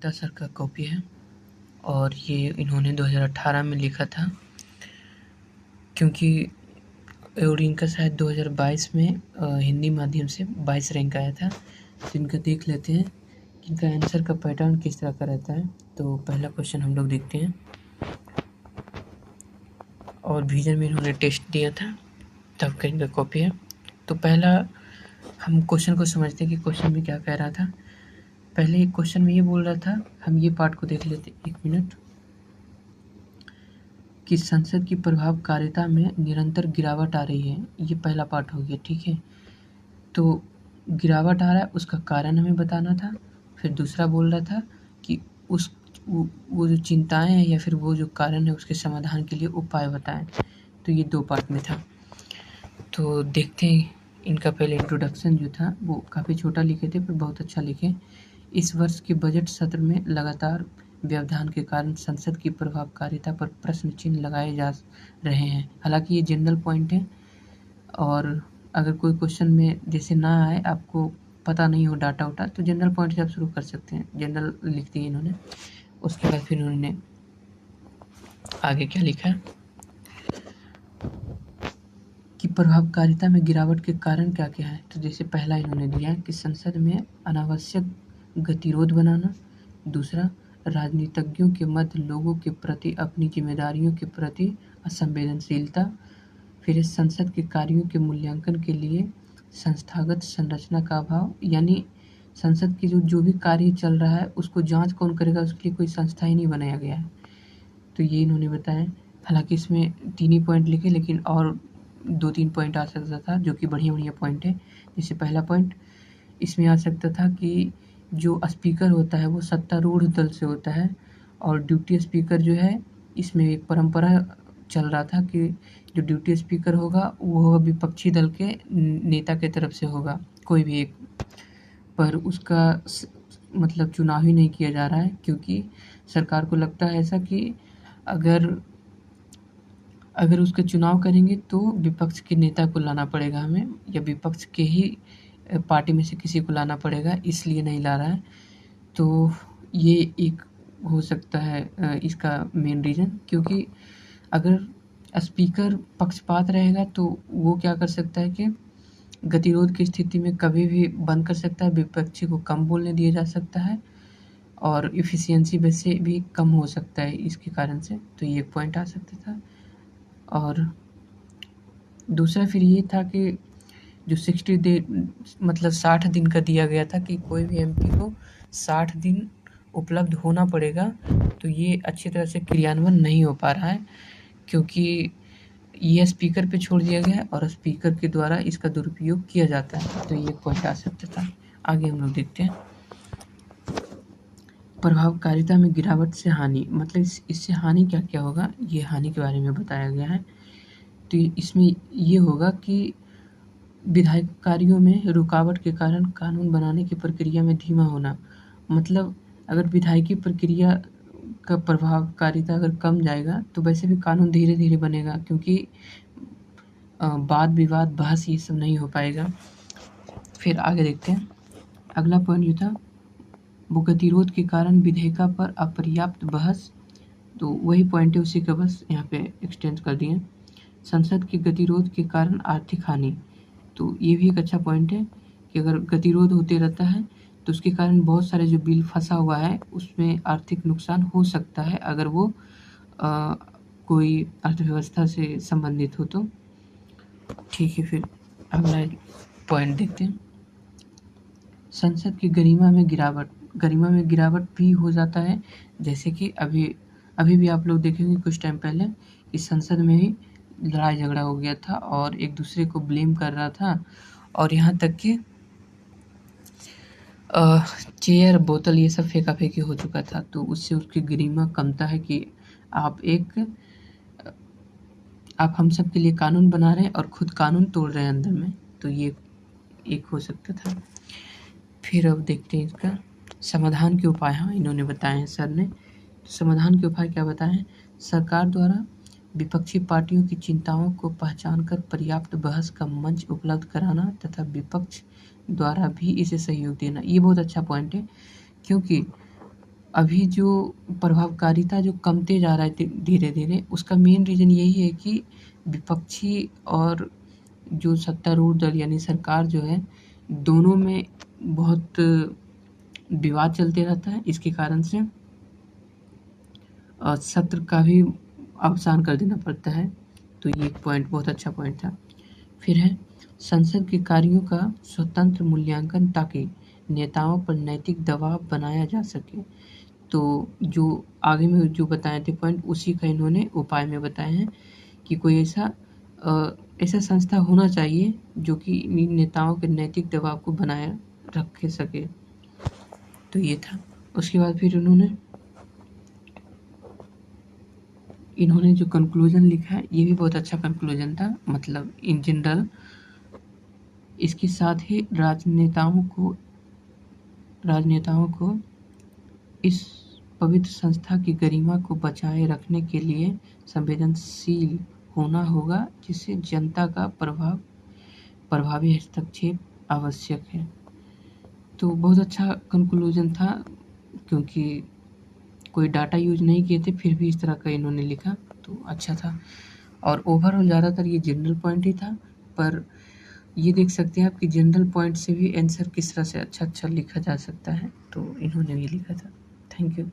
Gupta sir का copy है और ये इन्होंने 2018 में लिखा था, क्योंकि और इनका शायद 2022 में हिंदी माध्यम से 22 रैंक आया था। तो इनका देख लेते हैं कि इनका आंसर का पैटर्न किस तरह का रहता है। तो पहला क्वेश्चन हम लोग देखते हैं, और विजन में इन्होंने टेस्ट दिया था तब का इनका कॉपी है। तो पहला हम क्वेश्चन को समझते हैं कि क्वेश्चन में क्या कह रहा था। पहले एक क्वेश्चन में ये बोल रहा था, हम ये पार्ट को देख लेते 1 मिनट, कि संसद की प्रभावकारिता में निरंतर गिरावट आ रही है। ये पहला पार्ट हो गया, ठीक है। तो गिरावट आ रहा है, उसका कारण हमें बताना था। फिर दूसरा बोल रहा था कि वो जो चिंताएं हैं या फिर वो जो कारण है उसके समाधान के लिए उपाय बताएं। तो ये 2 पार्ट में था। तो देखते हैं, इनका पहले इंट्रोडक्शन जो था वो काफ़ी छोटा लिखे थे पर बहुत अच्छा लिखे। इस वर्ष के बजट सत्र में लगातार व्यवधान के कारण संसद की प्रभावकारिता पर प्रश्न चिन्ह लगाए जा रहे हैं। हालांकि ये जनरल पॉइंट है, और अगर कोई क्वेश्चन में जैसे ना आए, आपको पता नहीं हो डाटा उटा, तो जनरल पॉइंट से आप शुरू कर सकते हैं। जनरल लिख दिए इन्होंने। उसके बाद फिर उन्होंने आगे क्या लिखा है कि प्रभावकारिता में गिरावट के कारण क्या क्या है। तो जैसे पहला इन्होंने दिया है कि संसद में अनावश्यक गतिरोध बनाना। दूसरा, राजनीतिज्ञों के मध्य लोगों के प्रति अपनी जिम्मेदारियों के प्रति असंवेदनशीलता। फिर इस संसद के कार्यों के मूल्यांकन के लिए संस्थागत संरचना का अभाव, यानी संसद की जो भी कार्य चल रहा है उसको जांच कौन करेगा, उसके लिए कोई संस्था ही नहीं बनाया गया है। तो ये इन्होंने बताया। हालांकि इसमें 3 ही पॉइंट लिखे, लेकिन और 2-3 पॉइंट आ सकता था जो कि बढ़िया पॉइंट है। जैसे पहला पॉइंट इसमें आ सकता था कि जो स्पीकर होता है वो सत्तारूढ़ दल से होता है, और ड्यूटी स्पीकर जो है, इसमें एक परंपरा चल रहा था कि जो ड्यूटी स्पीकर होगा वो विपक्षी दल के नेता के तरफ से होगा, कोई भी एक, पर उसका मतलब चुनाव ही नहीं किया जा रहा है, क्योंकि सरकार को लगता है ऐसा कि अगर उसका चुनाव करेंगे तो विपक्ष के नेता को लाना पड़ेगा हमें, या विपक्ष के ही पार्टी में से किसी को लाना पड़ेगा, इसलिए नहीं ला रहा है। तो ये एक हो सकता है इसका मेन रीज़न, क्योंकि अगर स्पीकर पक्षपात रहेगा तो वो क्या कर सकता है कि गतिरोध की स्थिति में कभी भी बंद कर सकता है, विपक्षी को कम बोलने दिया जा सकता है, और एफिशिएंसी वैसे भी कम हो सकता है इसके कारण से। तो ये एक पॉइंट आ सकता था। और दूसरा फिर ये था कि जो 60 दिन का दिया गया था कि कोई भी एमपी को 60 दिन उपलब्ध होना पड़ेगा, तो ये अच्छी तरह से क्रियान्वयन नहीं हो पा रहा है, क्योंकि ये स्पीकर पे छोड़ दिया गया है और स्पीकर के द्वारा इसका दुरुपयोग किया जाता है। तो ये पॉइंट आ सकता था। आगे हम लोग देखते हैं, प्रभावकारिता में गिरावट से हानि, मतलब इससे हानि क्या क्या होगा, ये हानि के बारे में बताया गया है। तो इसमें ये होगा कि विधायी कार्यों में रुकावट के कारण कानून बनाने की प्रक्रिया में धीमा होना। मतलब अगर विधायिकी प्रक्रिया का प्रभावकारिता अगर कम जाएगा तो वैसे भी कानून धीरे धीरे बनेगा, क्योंकि वाद विवाद बहस ये सब नहीं हो पाएगा। फिर आगे देखते हैं, अगला पॉइंट जो था वो गतिरोध के कारण विधेयका पर अपर्याप्त बहस। तो वही पॉइंट है, उसी का बस यहाँ पे एक्सटेंड कर दिए। संसद के गतिरोध के कारण आर्थिक हानि, तो ये भी एक अच्छा पॉइंट है कि अगर गतिरोध होते रहता है तो उसके कारण बहुत सारे जो बिल फंसा हुआ है उसमें आर्थिक नुकसान हो सकता है, अगर वो कोई अर्थव्यवस्था से संबंधित हो तो। ठीक है, फिर अगला पॉइंट देखते हैं, संसद की गरिमा में गिरावट। गरिमा में गिरावट भी हो जाता है, जैसे कि अभी भी आप लोग देखेंगे कुछ टाइम पहले कि संसद में ही लड़ाई झगड़ा हो गया था और एक दूसरे को ब्लेम कर रहा था, और यहाँ तक कि चेयर बोतल ये सब फेंका फेंकी हो चुका था। तो उससे उसकी गरिमा कमता है कि आप हम सब के लिए कानून बना रहे हैं और खुद कानून तोड़ रहे हैं अंदर में। तो ये एक हो सकता था। फिर अब देखते हैं इसका समाधान के उपाय। हाँ, इन्होंने बताए हैं सर ने। समाधान के उपाय क्या बताए हैं, सरकार द्वारा विपक्षी पार्टियों की चिंताओं को पहचानकर पर्याप्त बहस का मंच उपलब्ध कराना तथा विपक्ष द्वारा भी इसे सहयोग देना। ये बहुत अच्छा पॉइंट है, क्योंकि अभी जो प्रभावकारिता जो कमते जा रहा है धीरे धीरे, उसका मेन रीज़न यही है कि विपक्षी और जो सत्तारूढ़ दल यानी सरकार जो है, दोनों में बहुत विवाद चलते रहता है। इसके कारण से सत्र का भी अवसान कर देना पड़ता है। तो ये एक पॉइंट बहुत अच्छा पॉइंट था। फिर है संसद के कार्यों का स्वतंत्र मूल्यांकन ताकि नेताओं पर नैतिक दबाव बनाया जा सके। तो जो आगे में जो बताए थे पॉइंट, उसी का इन्होंने उपाय में बताए हैं कि कोई ऐसा संस्था होना चाहिए जो कि इन नेताओं के नैतिक दबाव को बनाए रख सके। तो ये था। उसके बाद फिर इन्होंने जो कंक्लूजन लिखा है, ये भी बहुत अच्छा कंक्लूजन था। मतलब इन जनरल इसके साथ ही राजनेताओं को इस पवित्र संस्था की गरिमा को बचाए रखने के लिए संवेदनशील होना होगा, जिससे जनता का प्रभावी हस्तक्षेप आवश्यक है। तो बहुत अच्छा कंक्लूजन था, क्योंकि कोई डाटा यूज नहीं किए थे, फिर भी इस तरह का इन्होंने लिखा, तो अच्छा था। और ओवरऑल ज़्यादातर ये जनरल पॉइंट ही था, पर ये देख सकते हैं आप कि जनरल पॉइंट से भी आंसर किस तरह से अच्छा लिखा जा सकता है। तो इन्होंने ये लिखा था। Thank you.